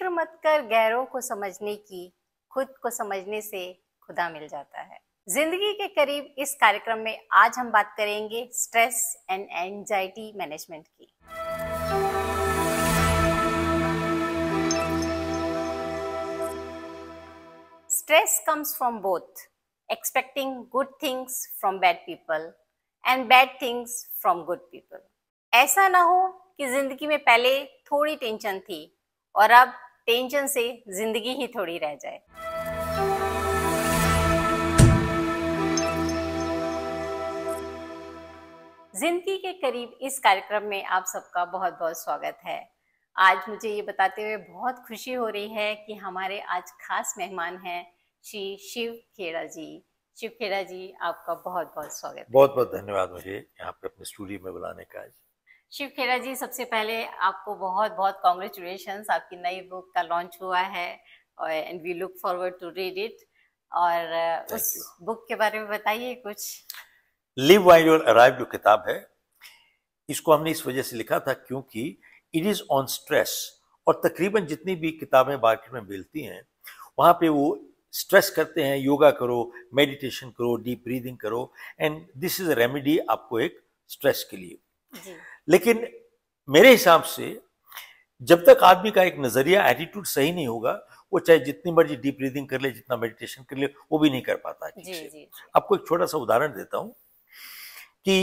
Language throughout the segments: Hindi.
फिक्र मत कर गैरों को समझने की, खुद को समझने से खुदा मिल जाता है। जिंदगी के करीब इस कार्यक्रम में आज हम बात करेंगे स्ट्रेस एंड एंजाइटी मैनेजमेंट की। Stress comes from both expecting good things from bad people and bad things from good people. ऐसा ना हो कि जिंदगी में पहले थोड़ी टेंशन थी और अब टेंशन से जिंदगी ही थोड़ी रह जाए। जिंदगी के करीब इस कार्यक्रम में आप सबका बहुत बहुत स्वागत है। आज मुझे ये बताते हुए बहुत खुशी हो रही है कि हमारे आज खास मेहमान हैं श्री शिव खेड़ा जी। शिव खेड़ा जी, आपका बहुत बहुत स्वागत है। बहुत बहुत धन्यवाद मुझे यहाँ पे अपने स्टूडियो में बुलाने का। शिव खेड़ा जी, सबसे पहले आपको बहुत बहुत कॉन्ग्रेचुलेशंस, आपकी नई बुक का लॉन्च हुआ है and we look forward to read it. और उस बुक के बारे में बताइए कुछ। लिव व्हाइल यू अराइव जो किताब है, इसको हमने इस वजह से लिखा था क्योंकि इट इज ऑन स्ट्रेस, और तकरीबन जितनी भी किताबें मार्केट में मिलती हैं वहाँ पे वो स्ट्रेस करते हैं, योगा करो, मेडिटेशन करो, डीप ब्रीदिंग करो, and this is a remedy आपको एक स्ट्रेस के लिए जी। लेकिन मेरे हिसाब से जब तक आदमी का एक नजरिया, एटीट्यूड सही नहीं होगा, वो चाहे जितनी मर्जी डीप ब्रीदिंग कर ले, जितना मेडिटेशन कर ले, वो भी नहीं कर पाता ठीक से। आपको एक छोटा सा उदाहरण देता हूँ कि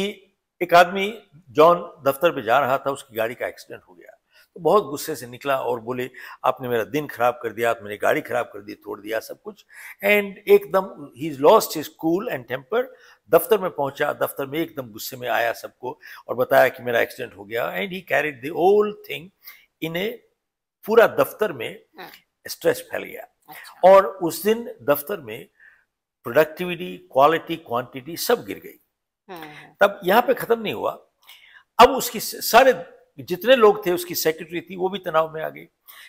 एक आदमी जॉन दफ्तर पे जा रहा था, उसकी गाड़ी का एक्सीडेंट हो गया, तो बहुत गुस्से से निकला और बोले आपने मेरा दिन खराब कर दिया, आपने मेरी गाड़ी खराब कर दी, तोड़ दिया सब कुछ, एंड एकदम ही lost his cool and temper. दफ्तर में पहुंचा, दफ्तर में एकदम गुस्से में आया सबको और बताया कि मेरा एक्सीडेंट हो गया, and he carried the whole thing in a, पूरा दफ्तर में स्ट्रेस फैल गया। और उस दिन दफ्तर में प्रोडक्टिविटी, क्वालिटी, क्वांटिटी सब गिर गई। तब यहाँ पे खत्म नहीं हुआ, अब उसकी सारे जितने लोग थे, उसकी सेक्रेटरी थी, वो भी तनाव में आ गई।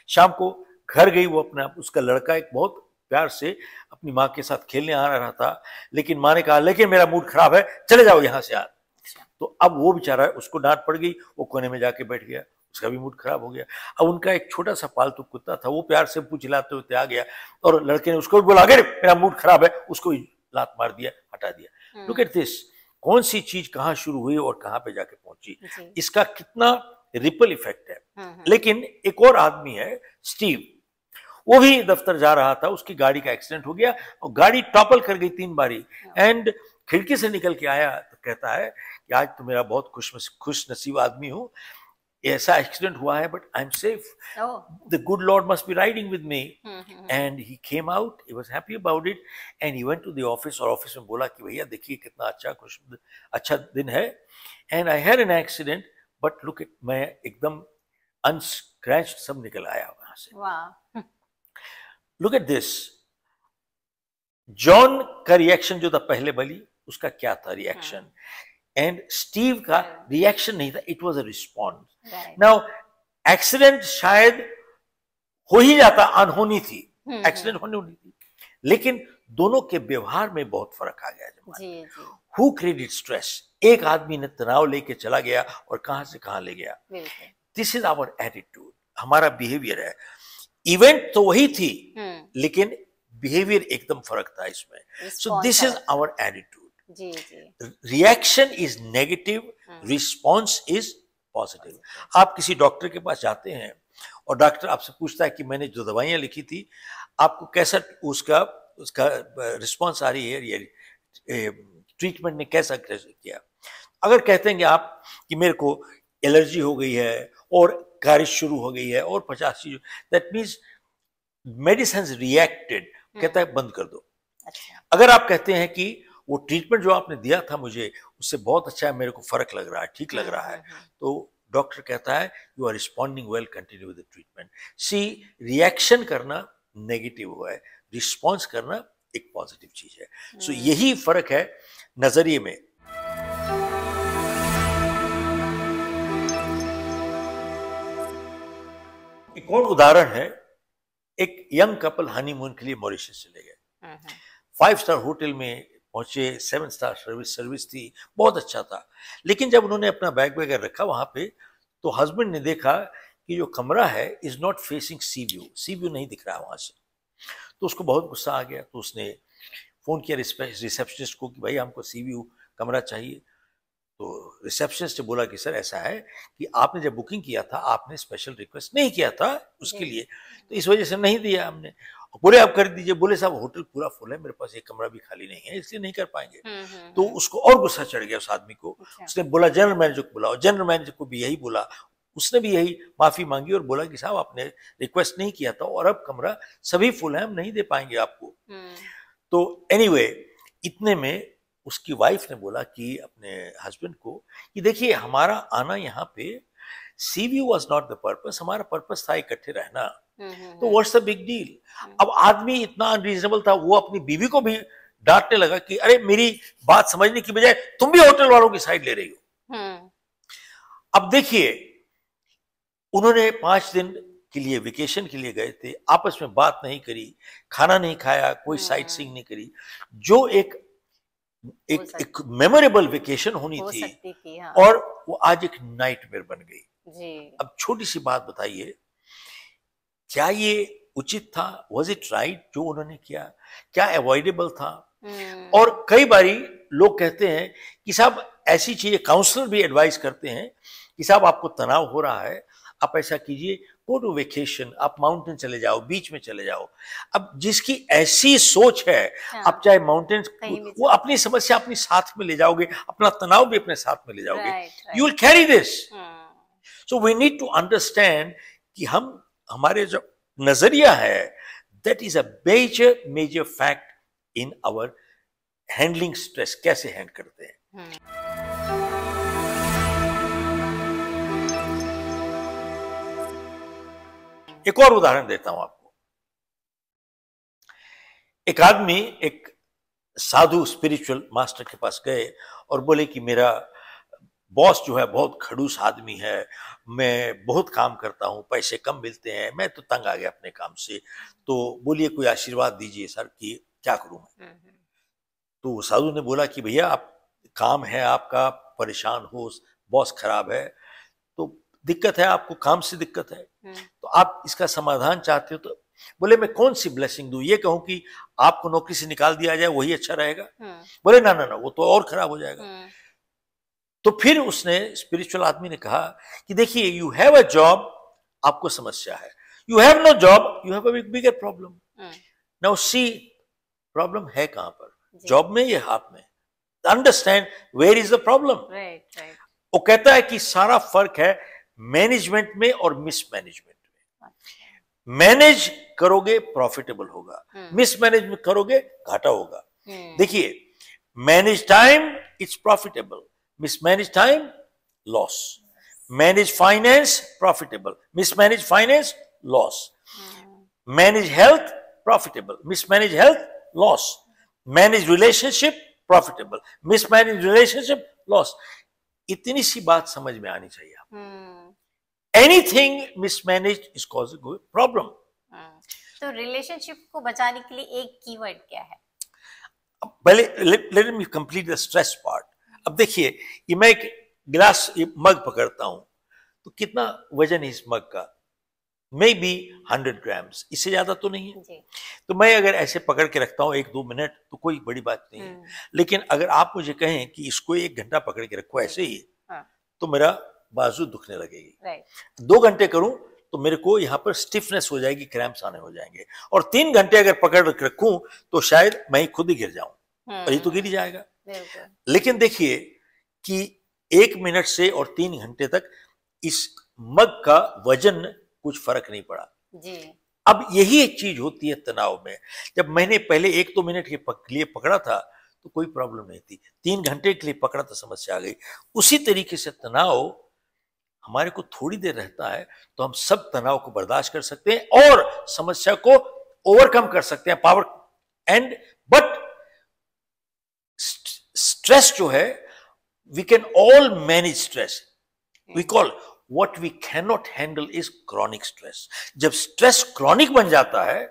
शाम को घर गई वो अपना, उसका लड़का एक बहुत प्यार से अपनी माँ के साथ खेलने आ रहा था, लेकिन माँ ने कहा लेकिन मेरा मूड खराब है, चले जाओ यहाँ से आज। तो अब वो बेचारा, उसको डांट पड़ गई, वो कोने में जाके बैठ गया, उसका भी मूड खराब हो गया। अब उनका एक छोटा सा पालतू कुत्ता था, वो प्यार से पूछ हिलाते हुए आ गया और लड़के ने उसको भी बोला अगर मेरा मूड खराब है, उसको लात मार दिया, हटा दिया। लुक एट दिस, कौन सी चीज कहाँ शुरू हुई और कहाँ पे जाके पहुंची, इसका कितना रिपल इफेक्ट है। लेकिन एक और आदमी है स्टीव, वो भी दफ्तर जा रहा था, उसकी गाड़ी का एक्सीडेंट हो गया और गाड़ी टॉपल कर गई 3 बारी, एंड खिड़की से निकल के आया तो कहता है कि आज तो मेरा बहुत खुश नसीब आदमी हूँ, ऐसा एक्सीडेंट हुआ है but I am safe, the good lord must be riding with me. And he came out, he was happy about it, and he went to the office, और ऑफिस में बोला कि भैया देखिए कितना अच्छा दिन है, and I had an accident but look it, मैं एकदम अनस्क्रैच्ड सब निकल आया वहां से। लुक एट दिस, जॉन का रिएक्शन जो था पहले बली, उसका क्या था रिएक्शन, एंड स्टीव का रिएक्शन नहीं था, it was a response. Now accident शायद हो ही जाता, अनहोनी थी, एक्सीडेंट होनी थी, लेकिन दोनों के व्यवहार में बहुत फर्क आ गया। हु क्रिएटेड स्ट्रेस, एक आदमी ने तनाव लेके चला गया और कहां से कहां ले गया। दिस इज आवर एटीट्यूड, हमारा बिहेवियर है। इवेंट तो वही थी लेकिन बिहेवियर एकदम फर्क था इसमें। So this is our attitude. Reaction is negative, response is positive. आप किसी डॉक्टर के पास जाते हैं और डॉक्टर आपसे पूछता है कि मैंने जो दवाइयां लिखी थी आपको कैसा उसका रिस्पॉन्स आ रही है, ये ट्रीटमेंट ने कैसा किया। अगर कहते हैं कि आप कि मेरे को एलर्जी हो गई है और खारिश शुरू हो गई है और 50 चीज, दैट मीन्स मेडिसिन रिएक्टेड, कहता है बंद कर दो। अगर आप कहते हैं कि वो ट्रीटमेंट जो आपने दिया था मुझे उससे बहुत अच्छा है, मेरे को फर्क लग रहा है, ठीक लग रहा है, तो डॉक्टर कहता है you are responding well, continue with the treatment. See, reaction करना नेगेटिव है, रिस्पॉन्स करना एक पॉजिटिव चीज है। सो यही फर्क है नजरिए में। एक और उदाहरण है, एक यंग कपल हनीमून के लिए मॉरिशस चले गए, 5 स्टार होटल में पहुंचे, 7 स्टार सर्विस थी, बहुत अच्छा था। लेकिन जब उन्होंने अपना बैग वगैरह रखा वहां पे, तो हस्बैंड ने देखा कि जो कमरा है is not facing C view, C view नहीं दिख रहा है वहां से। तो उसको बहुत गुस्सा आ गया, तो उसने फोन किया रिसेप्शनिस्ट को कि भाई हमको सी व्यू कमरा चाहिए। तो रिसेप्शनिस्ट ने बोला कि सर ऐसा है कि आपने जब बुकिंग किया था आपने स्पेशल रिक्वेस्ट नहीं किया था उसके लिए, तो इस वजह से नहीं दिया हमने। बोले आप कर दीजिए। बोले साहब होटल पूरा फुल है, मेरे पास एक कमरा भी खाली नहीं है, इसलिए नहीं कर पाएंगे। तो उसको और गुस्सा चढ़ गया उस आदमी को। उसने बोला जनरल मैनेजर को बुलाओ। जनरल मैनेजर को भी यही बोला, उसने भी यही माफी मांगी और बोला कि साहब आपने रिक्वेस्ट नहीं किया था और अब कमरा सभी फुल है, हम नहीं दे पाएंगे आपको। तो एनीवे इतने में उसकी वाइफ ने बोला कि अपने हस्बैंड को कि देखिए हमारा आना यहाँ पे सी view was not the purpose, हमारा पर्पस था इकट्ठे रहना, तो व्हाट्स द बिग डील। अब आदमी इतना अनरीजनेबल था, वो अपनी बीवी को भी डांटने लगा कि अरे मेरी बात समझने की बजाय तुम भी होटल वालों की साइड ले रही हो। अब देखिए उन्होंने 5 दिन के लिए वेकेशन के लिए गए थे, आपस में बात नहीं करी, खाना नहीं खाया, कोई साइट सीइंग नहीं करी, जो एक मेमोरेबल वेकेशन होनी थी, हाँ। और वो आज एक नाइटमेयर बन गई जी। अब छोटी सी बात बताइए, क्या ये उचित था? वॉज इट राइट जो उन्होंने किया? क्या अवॉइडेबल था? और कई बारी लोग कहते हैं कि साहब ऐसी चीजें, काउंसलर भी एडवाइस करते हैं कि साहब आपको तनाव हो रहा है, आप ऐसा कीजिए, गो टू वेकेशन, आप माउंटेन चले जाओ, बीच में चले जाओ। अब जिसकी ऐसी सोच है, हाँ। आप चाहे माउंटेन, वो अपनी समस्या अपनी साथ में ले जाओगे, अपना तनाव भी अपने साथ में ले जाओगे, you will carry this. So we need to understand कि हमारे जो नजरिया है, that is a major fact in our handling stress, कैसे हैंडल करते हैं। एक और उदाहरण देता हूं आपको। एक आदमी एक साधु स्पिरिचुअल मास्टर के पास गए और बोले कि मेरा बॉस जो है बहुत खड़ूस आदमी है, मैं बहुत काम करता हूं, पैसे कम मिलते हैं, मैं तो तंग आ गया अपने काम से, तो बोलिए कोई आशीर्वाद दीजिए सर कि क्या करूं मैं। तो साधु ने बोला कि भैया आप काम है आपका, परेशान हो, बॉस खराब है, तो दिक्कत है आपको, काम से दिक्कत है, तो आप इसका समाधान चाहते हो, तो बोले मैं कौन सी ब्लेसिंग दूं, ये कहूं कि आपको नौकरी से निकाल दिया जाए वही अच्छा रहेगा? बोले ना ना ना, वो तो और खराब हो जाएगा। तो फिर उसने, स्पिरिचुअल आदमी ने कहा कि देखिए यू हैव अ जॉब, आपको समस्या है, you have no job, you have a bigger problem. Now see problem है कहां पर, जॉब में या हाथ में? Understand where is the problem. वो कहता है कि सारा फर्क है मैनेजमेंट में और मिसमैनेजमेंट में। मैनेज करोगे प्रॉफिटेबल होगा, मिसमैनेजमेंट करोगे घाटा होगा। देखिए manage time it's profitable, mismanage time loss. Manage finance profitable, mismanage finance loss. Manage health profitable, mismanage health loss. Manage relationship profitable, mismanage relationship loss. इतनी सी बात समझ में आनी चाहिए आपको। Anything mismanaged is causing problem. तो रिलेशनशिप को बचाने के लिए एक कीवर्ड क्या है? पहले let me complete the stress part. अब देखिए ये मैं एक गिलास, ये मग पकड़ता हूं, तो कितना वजन है इस मग का? मे बी 100 ग्राम्स, इससे ज्यादा तो नहीं है। तो मैं अगर ऐसे पकड़ के रखता हूं 1-2 मिनट तो कोई बड़ी बात नहीं है, लेकिन अगर आप मुझे कहें कि इसको 1 घंटा पकड़ के रखो ऐसे ही, तो मेरा बाजू दुखने लगेगी। 2 घंटे करूं तो मेरे को यहाँ पर स्टिफनेस हो जाएगी, क्रैम्प्स आने हो जाएंगे। और 3 घंटे अगर पकड़ के रखूं तो शायद मैं खुद ही गिर जाऊं, और ये तो गिर ही जाएगा। लेकिन देखिए कि 1 मिनट से और 3 घंटे तक इस मग का वजन कुछ फर्क नहीं पड़ा जी। अब यही एक चीज होती है तनाव में। जब मैंने पहले 1-2 मिनट के लिए पकड़ा था तो कोई प्रॉब्लम नहीं थी, 3 घंटे के लिए पकड़ा तो समस्या आ गई। उसी तरीके से तनाव हमारे को थोड़ी देर रहता है तो हम सब तनाव को बर्दाश्त कर सकते हैं और समस्या को ओवरकम कर सकते हैं, पावर एंड। बट स्ट्रेस जो है, we can all manage stress. We call what we cannot handle is chronic stress। जब स्ट्रेस क्रॉनिक बन जाता है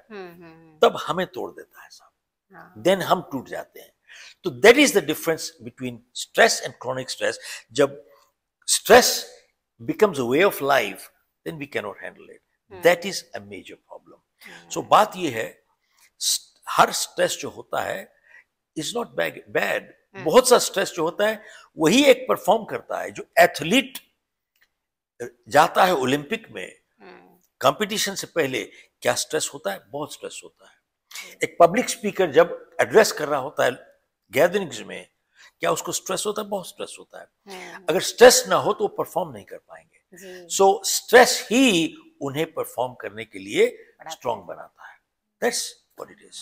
तब हमें तोड़ देता है साहब, देन हम टूट जाते हैं। तो that is the difference between stress and chronic stress. जब stress becomes a way of life then we cannot handle it. That is a major problem. So बात ये है, हर स्ट्रेस जो होता है is not bad. बहुत सा स्ट्रेस जो होता है वही एक परफॉर्म करता है. जो एथलीट जाता है ओलंपिक में कंपटीशन से पहले, क्या स्ट्रेस होता है? बहुत स्ट्रेस होता है. एक पब्लिक स्पीकर जब एड्रेस कर रहा होता है गैदरिंग्स में, क्या उसको स्ट्रेस होता है? बहुत स्ट्रेस होता है. अगर स्ट्रेस ना हो तो वो परफॉर्म नहीं कर पाएंगे. सो स्ट्रेस ही उन्हें परफॉर्म करने के लिए स्ट्रांग बनाता है. That's what it is.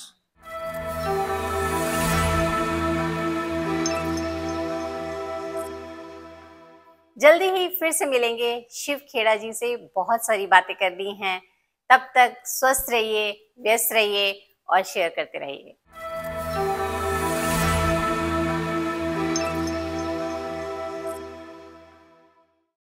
जल्दी ही फिर से मिलेंगे. शिव खेड़ा जी से बहुत सारी बातें करनी हैं. तब तक स्वस्थ रहिए, व्यस्त रहिए और शेयर करते रहिए.